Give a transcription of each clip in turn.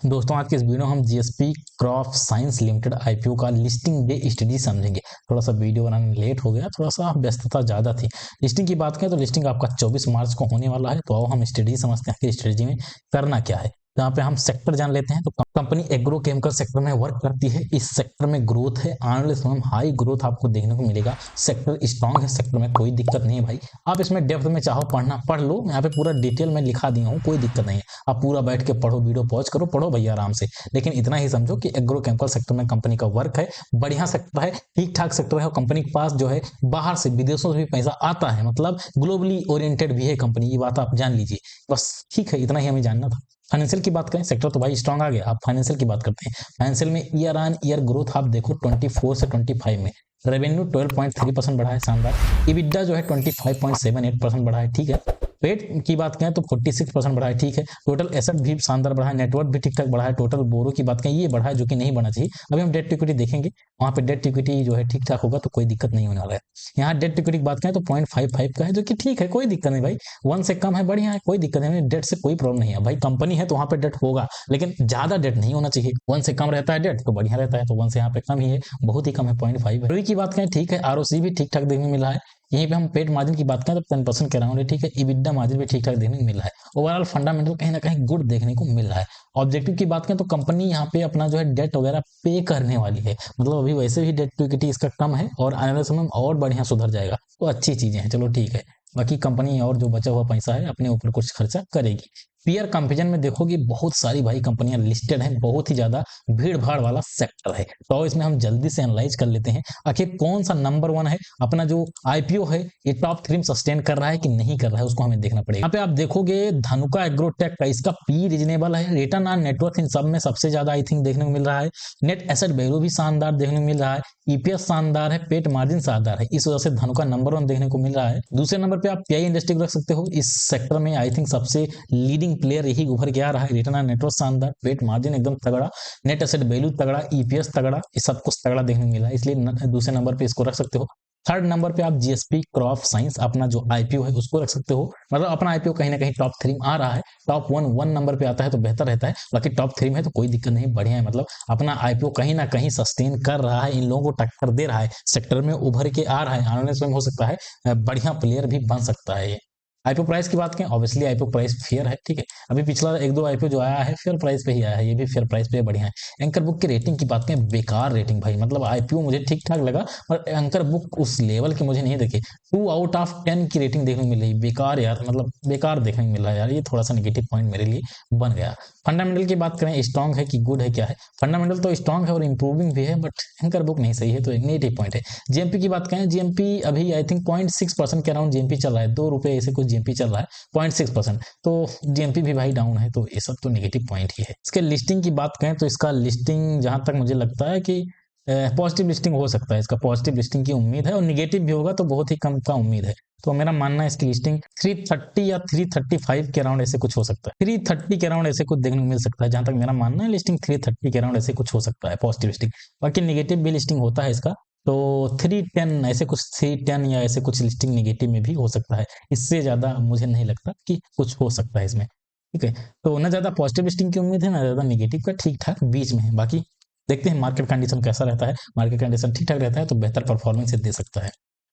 दोस्तों आज के इस वीडियो में हम GSP crop science limited IPO का लिस्टिंग डे स्टडी समझेंगे। थोड़ा सा वीडियो बनाने में लेट हो गया, थोड़ा सा व्यस्तता ज़्यादा थी। लिस्टिंग की बात करें तो लिस्टिंग आपका 24 मार्च को होने वाला है। तो आओ हम स्टडी समझते हैं कि स्ट्रेटजी में करना क्या है। यहाँ पे हम सेक्टर जान लेते हैं। तो कंपनी एग्रोकेमिकल सेक्टर में वर्क करती है। इस सेक्टर में ग्रोथ है, आने वाले समय में हाई ग्रोथ आपको देखने को मिलेगा। सेक्टर स्ट्रांग है, सेक्टर में कोई दिक्कत नहीं है भाई। आप इसमें डेप्थ में चाहो पढ़ना पढ़ लो, यहाँ पे पूरा डिटेल में लिखा दिया हूँ, कोई दिक्कत नहीं है। आप पूरा बैठ के पढ़ो, वीडियो पॉज करो, पढ़ो भैया आराम से। लेकिन इतना ही समझो कि एग्रोकेमिकल सेक्टर में कंपनी का वर्क है, बढ़िया सेक्टर है, ठीक ठाक सेक्टर है। और कंपनी के पास जो है बाहर से विदेशों से भी पैसा आता है, मतलब ग्लोबली ओरिएंटेड भी है कंपनी। ये बात आप जान लीजिए बस, ठीक है, इतना ही हमें जानना था। फाइनेंशियल की बात करें, सेक्टर तो भाई स्ट्रांग आ गया। आप फाइनेंशियल की बात करते हैं। फाइनेंशियल में ईयर ऑन ईयर ग्रोथ आप देखो 24 से 25 में रेवेन्यू 12.3% बढ़ा है, शानदार। इबिडा जो है 25.78% बढ़ा है, ठीक है। पेट की बात करें तो 46% बढ़ा है, ठीक है। टोटल एसेट भी शानदार बढ़ा है, नेटवर्क भी ठीक ठाक बढ़ा है। टोटल बोरो की बात करें ये बढ़ा है, जो कि नहीं बढ़ना चाहिए। अभी हम डेट इक्विटी देखेंगे, वहां पे डेट इक्विटी जो है ठीक ठाक होगा तो कोई दिक्कत नहीं होने वाला है। यहाँ डेट इक्विटी की बात करें तो 0.55 का है, जो कि ठीक है, कोई दिक्कत नहीं भाई। 1 से कम है, बढ़िया है, कोई दिक्कत नहीं। डेट से कोई प्रॉब्लम नहीं है भाई, कंपनी है तो वहां पे डेट होगा, लेकिन ज्यादा डेट नहीं होना चाहिए। 1 से कम रहता है डेट तो बढ़िया रहता है, तो 1 से यहाँ पे कम ही है, बहुत ही कम है, 0.5 है। ROE की बात करें, ठीक है। आरओसी भी ठीक ठाक देखने को मिल रहा है। यहीं पे हम पेट मार्जिन की बात करें तो 10% के अराउंड है, ठीक है। इबिडा मार्जिन भी ठीक ठाक देखने को मिल रहा है। ओवरऑल फंडामेंटल कहीं ना कहीं गुड देखने को मिल रहा है। ऑब्जेक्टिव की बात करें तो कंपनी यहाँ पे अपना जो है डेट वगैरह पे करने वाली है, मतलब अभी वैसे भी डेट टू इक्विटी इसका कम है और आने वाले समय में और बढ़िया सुधर जाएगा, तो अच्छी चीजें हैं, चलो ठीक है। बाकी कंपनी और जो बचा हुआ पैसा है अपने ऊपर कुछ खर्चा करेगी। पीयर कंपेरिजन में देखोगे बहुत सारी भाई कंपनियां लिस्टेड हैं, बहुत ही ज्यादा भीड़ भाड़ वाला सेक्टर है। तो इसमें हम जल्दी से एनालाइज कर लेते हैं आखिर कौन सा नंबर 1 है। अपना जो आईपीओ है ये टॉप 3 में सस्टेन कर रहा है कि नहीं कर रहा है, उसको हमें देखना पड़ेगा। यहाँ पे आप देखोगे धनुका एग्रोटेक का इसका पी रीजनेबल है, रिटर्न ऑन नेटवर्थ इन सब में सबसे ज्यादा आई थिंक देखने को मिल रहा है। नेट एसेट वैल्यू भी शानदार देखने को मिल रहा है। ईपीएस शानदार है, पेट मार्जिन शानदार है, इस वजह से धनुका नंबर 1 देखने को मिल रहा है। दूसरे नंबर पे आप पीआई इंडस्ट्री को रख सकते हो। इस सेक्टर में आई थिंक सबसे लीडिंग प्लेयर यही उभर के आ रहा है। रिटर्न ऑन नेटवर्थ शानदार, पेट मार्जिन एकदम तगड़ा, नेट एसेट वैल्यू तगड़ा, ईपीएस तगड़ा, ये सब कुछ तगड़ा देखने को मिला है, इसलिए दूसरे नंबर पे इसको रख सकते हो। थर्ड नंबर पे आप जीएसपी क्रॉप साइंस अपना जो आईपीओ है उसको रख सकते हो। मतलब अपना आईपीओ कहीं ना कहीं टॉप 3 में आ रहा है। टॉप 1 नंबर पे आता है तो बेहतर रहता है, बाकी टॉप 3 में है तो कोई दिक्कत नहीं, बढ़िया है। मतलब अपना आईपीओ कहीं ना कहीं सस्टेन कर रहा है, इन लोगों को टक्कर दे रहा है, सेक्टर में उभर के आ रहा है। आने वाले समय हो सकता है बढ़िया प्लेयर भी बन सकता है ये। आईपीओ प्राइस की बात करें, ऑब्वियसली आईपीओ प्राइस फेयर है, ठीक है। अभी पिछला 1-2 आईपीओ जो आया है फेयर प्राइस पे ही आया है, ये भी फेयर प्राइस पे बढ़िया है। एंकर बुक की रेटिंग की बात करें, बेकार रेटिंग भाई, मतलब आईपीओ मुझे ठीक ठाक लगा और एंकर बुक उस लेवल की मुझे नहीं देखी। 2 आउट ऑफ 10 की रेटिंग देखने को मिल रही, बेकार यार, मतलब बेकार देखने को मिल रहा है यार, ये थोड़ा सा नेगेटिव पॉइंट मेरे लिए बन गया। फंडामेंटल की बात करें, स्ट्रॉन्ग है कि गुड है, क्या है। फंडामेंटल तो स्ट्रॉन्ग है और इंप्रूविंग भी है, बट एंकर बुक नहीं सही है, तो एक नेगेटिव पॉइंट है। जीएमपी की बात करें, जीएमपी अभी आई थिंक 0.6% के अराउंड जीएमपी चल रहा है, 2 रुपए ऐसे कुछ जीएमपी चल रहा है, 0.6%। तो जीएमपी भी भाई डाउन है, तो ये सब तो नेगेटिव पॉइंट ही है। इसके लिस्टिंग की बात करें तो इसका लिस्टिंग जहां तक मुझे लगता है कि पॉजिटिव लिस्टिंग हो सकता है, इसका पॉजिटिव लिस्टिंग की उम्मीद है, और निगेटिव भी होगा तो बहुत ही कम का उम्मीद है। तो मेरा मानना है इसकी लिस्टिंग 330 या 335 के अराउंड ऐसे कुछ हो सकता है, 330 के अराउंड ऐसे कुछ देखने को मिल सकता है। जहां तक मेरा मानना है लिस्टिंग 330 के अराउंड ऐसे कुछ हो सकता है पॉजिटिव लिस्टिंग। बाकी निगेटिव भी लिस्टिंग होता है इसका, तो 310 ऐसे कुछ, 310 या ऐसे कुछ लिस्टिंग निगेटिव में भी हो सकता है। इससे ज्यादा मुझे नहीं लगता कि कुछ हो सकता है इसमें, ठीक है। तो ना ज्यादा पॉजिटिव लिस्टिंग की उम्मीद है, ना ज्यादा निगेटिव का, ठीक ठाक बीच में है। बाकी देखते हैं मार्केट कंडीशन कैसा रहता है। मार्केट कंडीशन ठीक ठाक रहता है तो बेहतर परफॉर्मेंस दे सकता है।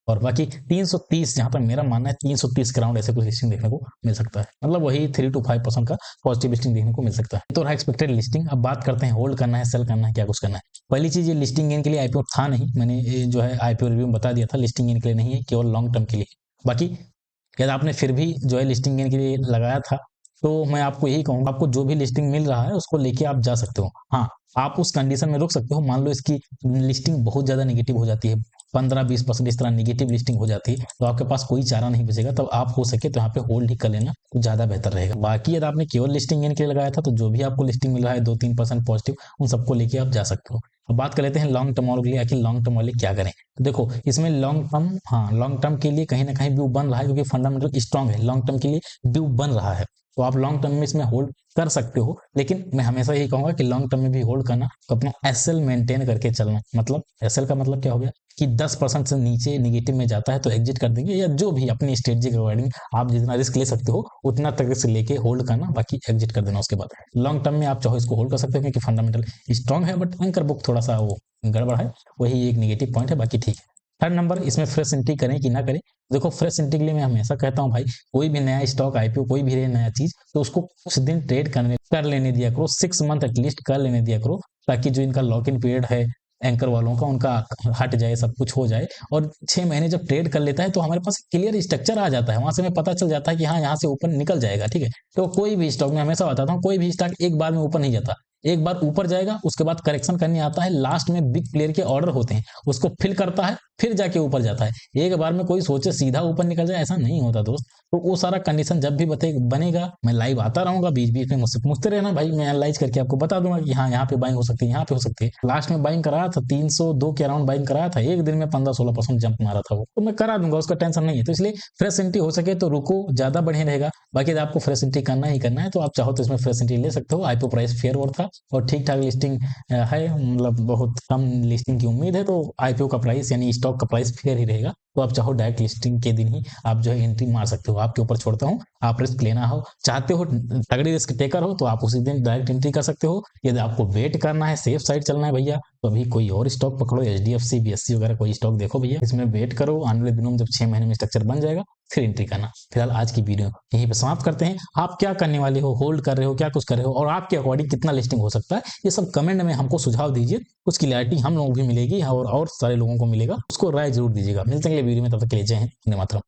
और बाकी 330, जहां पर मेरा मानना है 330 के राउंड ऐसे कुछ लिस्टिंग देखने को मिल सकता है, मतलब वही 3 to 5% का पॉजिटिव लिस्टिंग देखने को मिल सकता है। तो रहा एक्सपेक्टेड लिस्टिंग। अब बात करते हैं होल्ड करना है, सेल करना है, क्या कुछ करना है। पहली चीज, ये लिस्टिंग गेन के लिए आईपीओ था नहीं, मैंने ये जो है आईपीओ रिव्यू में बता दिया था, लिस्टिंग गेन के लिए नहीं है, केवल लॉन्ग टर्म के लिए। बाकी यदि आपने फिर भी जो है लिस्टिंग गेन के लिए लगाया था, तो मैं आपको यही कहूंगा, आपको जो भी लिस्टिंग मिल रहा है उसको लेके आप जा सकते हो। हाँ, आप उस कंडीशन में रुक सकते हो, मान लो इसकी लिस्टिंग बहुत ज्यादा नेगेटिव हो जाती है, 15-20% इस तरह नेगेटिव लिस्टिंग हो जाती है, तो आपके पास कोई चारा नहीं बचेगा, तब आप हो सके तो यहाँ पे होल्ड ही कर लेना तो ज्यादा बेहतर रहेगा। बाकी यदि आपने केवल लिस्टिंग गेन के लिए लगाया था, तो जो भी आपको लिस्टिंग मिल रहा है 2-3% पॉजिटिव, उन सबको लेके आप जा सकते हो। अब बात कर लेते हैं लॉन्ग टर्म वालों के लिए, आखिर लॉन्ग टर्म वाले क्या करें। तो देखो इसमें लॉन्ग टर्म, हाँ लॉन्ग टर्म के लिए कहीं ना कहीं व्यू बन रहा है, क्योंकि फंडामेंटल स्ट्रॉन्ग है, लॉन्ग टर्म के लिए व्यू बन रहा है, तो आप लॉन्ग टर्म में इसमें होल्ड कर सकते हो, लेकिन मैं हमेशा यही कहूंगा कि लॉन्ग टर्म में भी होल्ड करना तो अपना एसएल मेंटेन करके चलना। मतलब एसएल का मतलब क्या हो गया कि 10% से नीचे निगेटिव में जाता है तो एग्जिट कर देंगे, या जो भी अपनी स्ट्रेटजी के अकॉर्डिंग आप जितना रिस्क ले सकते हो उतना तक रिस्क लेके होल्ड करना, बाकी एग्जिट कर देना उसके बाद। लॉन्ग टर्म में आप चाहो इसको होल्ड कर सकते हो क्योंकि फंडामेंटल स्ट्रॉन्ग है, बट एंकर बुक थोड़ा सा वो गड़बड़ है, वही एक निगेटिव पॉइंट है, बाकी ठीक है। थर्ड नंबर, इसमें फ्रेश एंट्री करें कि ना करें। देखो फ्रेश एंट्री के लिए मैं हमेशा कहता हूँ भाई, कोई भी नया स्टॉक आईपीओ कोई भी नया चीज तो उसको कुछ दिन ट्रेड कर लेने दिया करो, 6 मंथ एटलीस्ट कर लेने दिया करो, ताकि जो इनका लॉक इन पीरियड है एंकर वालों का उनका हट जाए, सब कुछ हो जाए। और 6 महीने जब ट्रेड कर लेता है तो हमारे पास क्लियर स्ट्रक्चर आ जाता है, वहां से हमें पता चल जाता है कि हाँ यहाँ से ऊपर निकल जाएगा, ठीक है। तो कोई भी स्टॉक में हमेशा बताता हूँ, कोई भी स्टॉक एक बार में ऊपर नहीं जाता, एक बार ऊपर जाएगा उसके बाद करेक्शन करने आता है, लास्ट में बिग प्लेयर के ऑर्डर होते हैं उसको फिल करता है, फिर जाके ऊपर जाता है। एक बार में कोई सोचे सीधा ऊपर निकल जाए, ऐसा नहीं होता दोस्त। तो वो सारा कंडीशन जब भी बनेगा मैं लाइव आता रहूंगा, बीच बीच में मुझसे पूछते रहना भाई, मैं एनालाइज करके आपको बता दूंगा कि हाँ यहाँ पे बाइंग हो सकती है, यहाँ पे हो सकती है। लास्ट में बाइंग कराया था 302 के अराउंड बाइंग कराया था, एक दिन में 15-16% जंप मारा था वो, तो मैं करा दूंगा, उसका टेंशन नहीं है। तो इसलिए फ्रेश एंट्री हो सके तो रुको, ज्यादा बढ़िया रहेगा। बाकी आपको फ्रेश एंट्री करना ही करना है तो आप चाहो तो इसमें फ्रेश एंट्री ले सकते हो। आईपीओ प्राइस फेयर और था और ठीक ठाक लिस्टिंग है, मतलब बहुत कम लिस्टिंग की उम्मीद है, तो आईपीओ का प्राइस यानी स्टॉक का प्राइस फेयर ही रहेगा। तो आप चाहो डायरेक्ट लिस्टिंग के दिन ही आप जो है एंट्री मार सकते हो, आपके ऊपर छोड़ता हूँ। आप रिस्क लेना हो चाहते हो, तगड़ी रिस्क टेकर हो, तो आप उसी दिन डायरेक्ट एंट्री कर सकते हो। यदि आपको वेट करना है, सेफ साइड चलना है भैया, तो अभी कोई और स्टॉक पकड़ो, एचडीएफसी बीएससी वगैरह कोई स्टॉक देखो भैया, इसमें वेट करो, आने वाले दिनों में जब 6 महीने में स्ट्रक्चर बन जाएगा फिर एंट्री करना। फिलहाल आज की वीडियो यहीं पे समाप्त करते हैं। आप क्या करने वाले हो, होल्ड कर रहे हो, क्या कुछ कर रहे हो, और आपके अकॉर्डिंग कितना लिस्टिंग हो सकता है, ये सब कमेंट में हमको सुझाव दीजिए। उसकी क्लैरिटी हम लोगों को भी मिलेगी और सारे लोगों को मिलेगा, उसको राय जरूर दीजिएगा। मिलते हैं अगले वीडियो में, तब तक के लिए जय हिंद, वंदे मातरम।